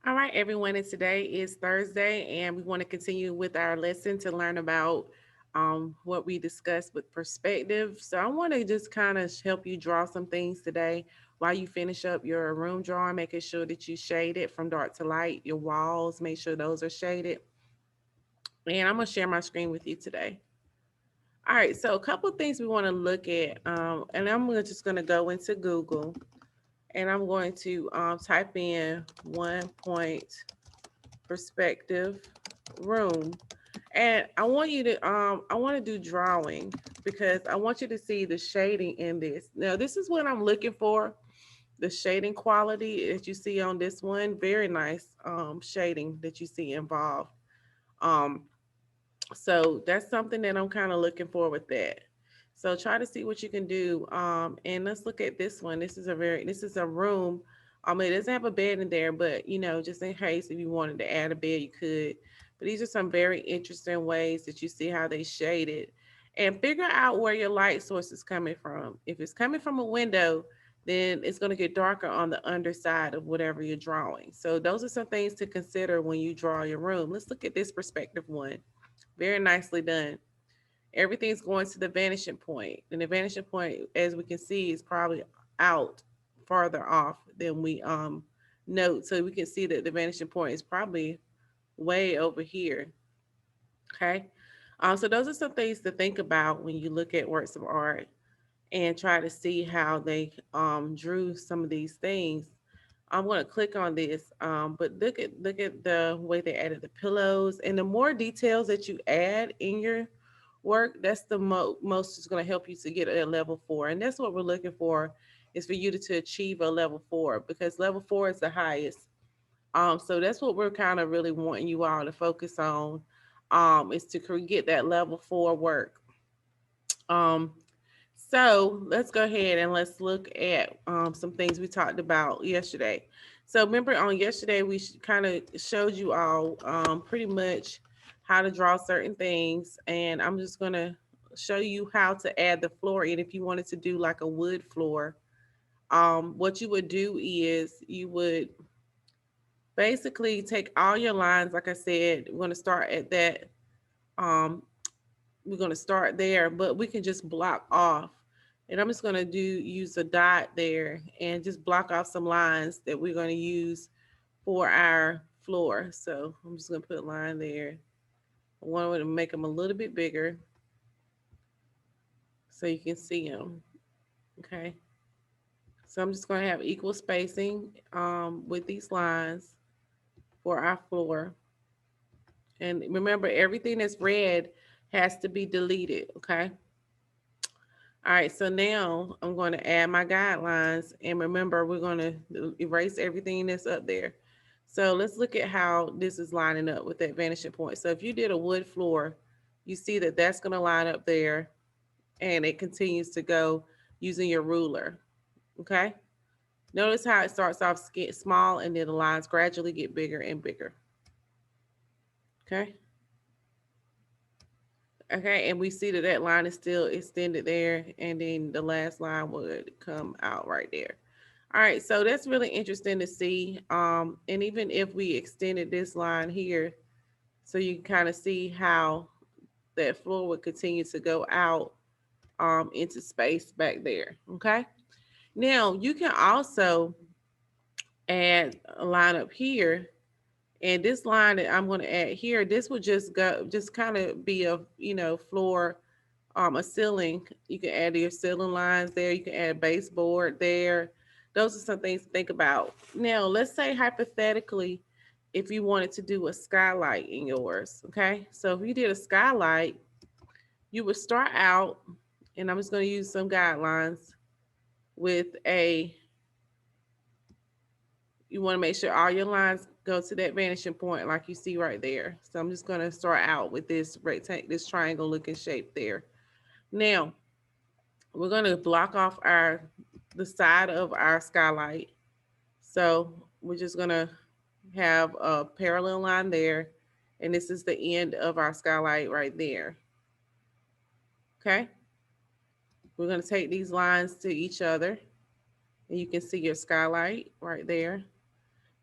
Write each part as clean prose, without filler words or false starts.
All right, everyone, and today is Thursday, and we want to continue with our lesson to learn about what we discussed with perspective. So, I want to just kind of help you draw some things today while you finish up your room drawing, making sure that you shade it from dark to light, your walls, make sure those are shaded. And I'm going to share my screen with you today. All right, so a couple of things we want to look at, and just going to go into Google and I'm going to type in 1 point perspective room. And I want to do drawing because I want you to see the shading in this. Now, this is what I'm looking for. The shading quality that you see on this one, very nice shading that you see involved. Um, so that's something that I'm kind of looking for with that. So try to see what you can do. And let's look at this one. This is a room. It doesn't have a bed in there, but just in case if you wanted to add a bed, you could. But these are some very interesting ways that you see how they shade it. And figure out where your light source is coming from. If it's coming from a window, then it's going to get darker on the underside of whatever you're drawing. So those are some things to consider when you draw your room. Let's look at this perspective one. Very nicely done. Everything's going to the vanishing point. And the vanishing point, as we can see, is probably out farther off than we note. So we can see that the vanishing point is probably way over here. Okay. So those are some things to think about when you look at works of art and try to see how they drew some of these things. I'm going to click on this, but look at the way they added the pillows, and the more details that you add in your work, that's the most is going to help you to get a level 4, and that's what we're looking for is for you to achieve a level 4 because level 4 is the highest. So that's what we're kind of really wanting you all to focus on, is to get that level 4 work. Um, so let's go ahead and let's look at some things we talked about yesterday. So remember on yesterday, we kind of showed you all pretty much how to draw certain things. And I'm just going to show you how to add the floor in if you wanted to do like a wood floor. What you would do is you would basically take all your lines. Like I said, we're going to start at that. Um, we're going to start there, but we can just block off. And I'm just going to use a dot there and just block off some lines that we're going to use for our floor. So I'm just going to put a line there. I want to make them a little bit bigger so you can see them. Okay. So I'm just going to have equal spacing with these lines for our floor. And remember, everything that's red has to be deleted. Okay. All right, so now I'm going to add my guidelines. And remember, we're going to erase everything that's up there. So let's look at how this is lining up with that vanishing point. So if you did a wood floor, you see that that's going to line up there and it continues to go using your ruler. Okay. Notice how it starts off small and then the lines gradually get bigger and bigger. Okay. Okay, and we see that that line is still extended there, and then the last line would come out right there. All right, so that's really interesting to see. And even if we extended this line here, so you can kind of see how that floor would continue to go out into space back there. Okay. Now you can also add a line up here, and this line that I'm going to add here, this would just kind of be a floor, a ceiling. You can add your ceiling lines there. You can add a baseboard there. Those are some things to think about. Now, let's say hypothetically, if you wanted to do a skylight in yours, okay? So if you did a skylight, you would start out, and I'm just going to use some guidelines with you want to make sure all your lines go to that vanishing point like you see right there. So I'm just going to start out with this rectangle, this triangle looking shape there. Now, we're going to block off the side of our skylight. So we're just going to have a parallel line there. And this is the end of our skylight right there. Okay. We're going to take these lines to each other. And you can see your skylight right there.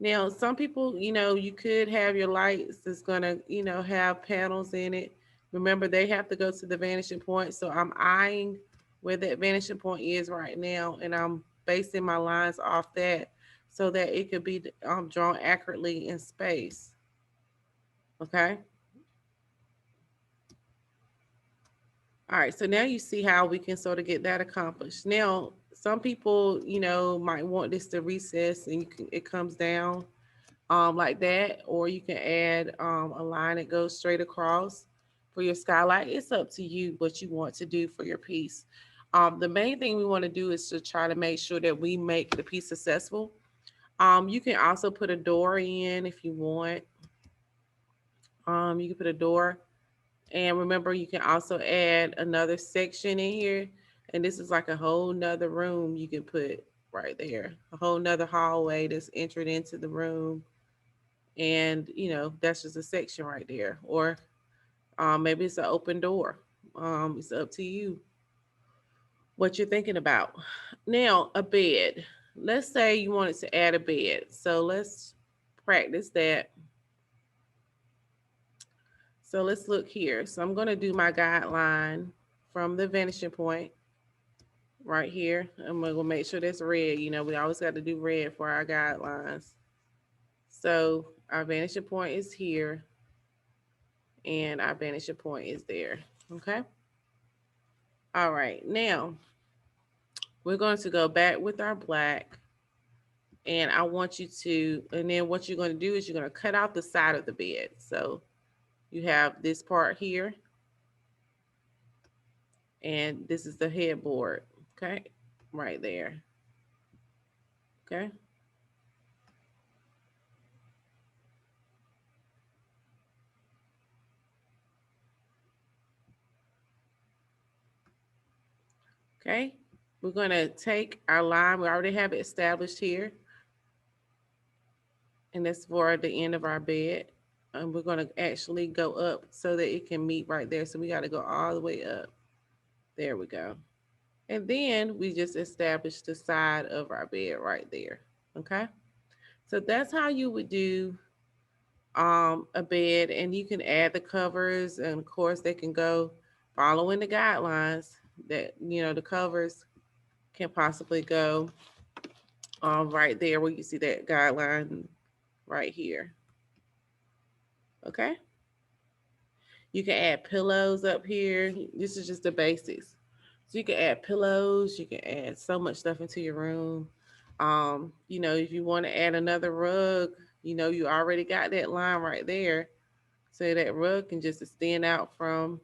Now, some people, you could have your lights that's gonna, have panels in it. Remember, they have to go to the vanishing point. So I'm eyeing where that vanishing point is right now, and I'm basing my lines off that so that it could be drawn accurately in space. Okay. All right. So now you see how we can sort of get that accomplished. Now, some people, might want this to recess and it comes down like that, or you can add a line that goes straight across for your skylight. It's up to you what you want to do for your piece. The main thing we want to do is to try to make sure that we make the piece successful. You can also put a door in if you want. You can put a door, and remember, you can also add another section in here. And this is like a whole nother room you can put right there, a whole nother hallway that's entered into the room, and that's just a section right there. Or maybe it's an open door. It's up to you what you're thinking about. Now, a bed. Let's say you wanted to add a bed, so let's practice that. So let's look here. So I'm going to do my guideline from the vanishing point right here. I'm going to make sure that's red. We always got to do red for our guidelines. So our vanishing point is here, and our vanishing point is there. Okay. All right. Now we're going to go back with our black, and I want you to, and then what you're going to do is you're going to cut out the side of the bed. So you have this part here, and this is the headboard. Okay. Right there. Okay. Okay. We're going to take our line. We already have it established here, and that's for the end of our bed. And we're going to actually go up so that it can meet right there. So we got to go all the way up. There we go. And then we just establish the side of our bed right there. Okay. So that's how you would do a bed, and you can add the covers, and of course they can go following the guidelines that the covers can possibly go right there where you see that guideline right here. Okay. You can add pillows up here. This is just the basics. So you can add pillows, you can add so much stuff into your room. If you want to add another rug, you already got that line right there. So that rug can just extend out from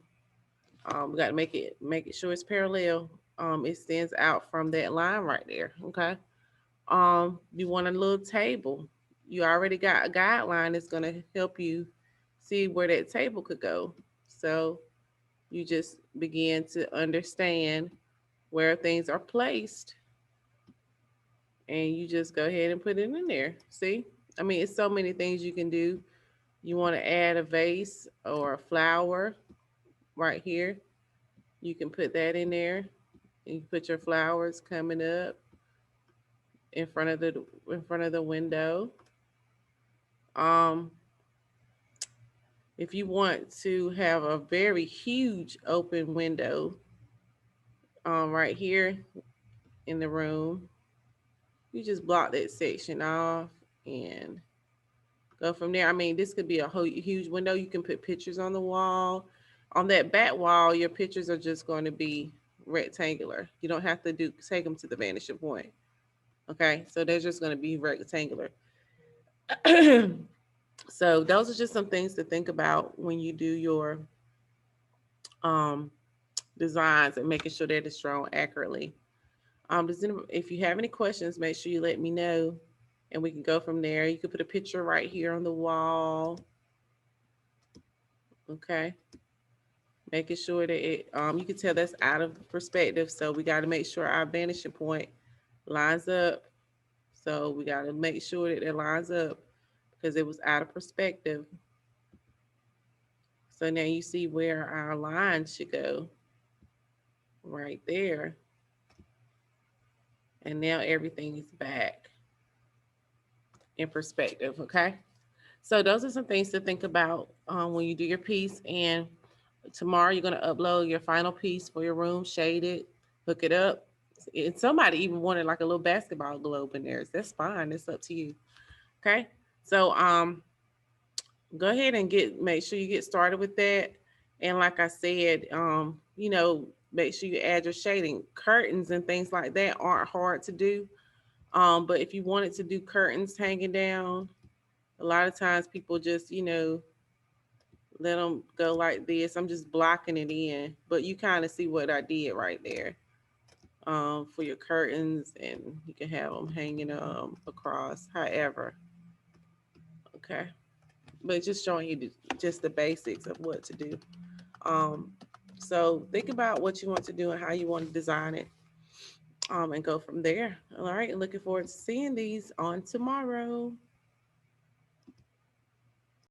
we got to make it sure it's parallel. It stands out from that line right there. Okay. You want a little table. You already got a guideline that's gonna help you see where that table could go. So you just begin to understand where things are placed, and you just go ahead and put it in there. See? I mean, it's so many things you can do. You want to add a vase or a flower right here. You can put that in there. You put your flowers coming up in front of the window. Um, if you want to have a very huge open window right here in the room, you just block that section off and go from there. I mean, this could be a whole huge window. You can put pictures on the wall. On that back wall, your pictures are just going to be rectangular. You don't have to take them to the vanishing point. Okay, so they're just going to be rectangular. So those are just some things to think about when you do your um, designs and making sure that it's drawn accurately. If you have any questions, make sure you let me know, and we can go from there. You can put a picture right here on the wall. Okay, making sure that you can tell that's out of perspective. So we got to make sure our vanishing point lines up. So we got to make sure that it lines up because it was out of perspective. So now you see where our line should go right there. And now everything is back in perspective. Okay. So those are some things to think about when you do your piece. And tomorrow you're going to upload your final piece for your room, shade it, hook it up. And somebody even wanted like a little basketball globe in there. That's fine. It's up to you. Okay. So go ahead and make sure you get started with that. And like I said, make sure you add your shading. Curtains and things like that aren't hard to do. But if you wanted to do curtains hanging down, a lot of times people just, let them go like this. I'm just blocking it in, but you kind of see what I did right there. For your curtains, and you can have them hanging across. However, okay, but just showing you just the basics of what to do. Um, so think about what you want to do and how you want to design it, and go from there. All right, looking forward to seeing these on tomorrow.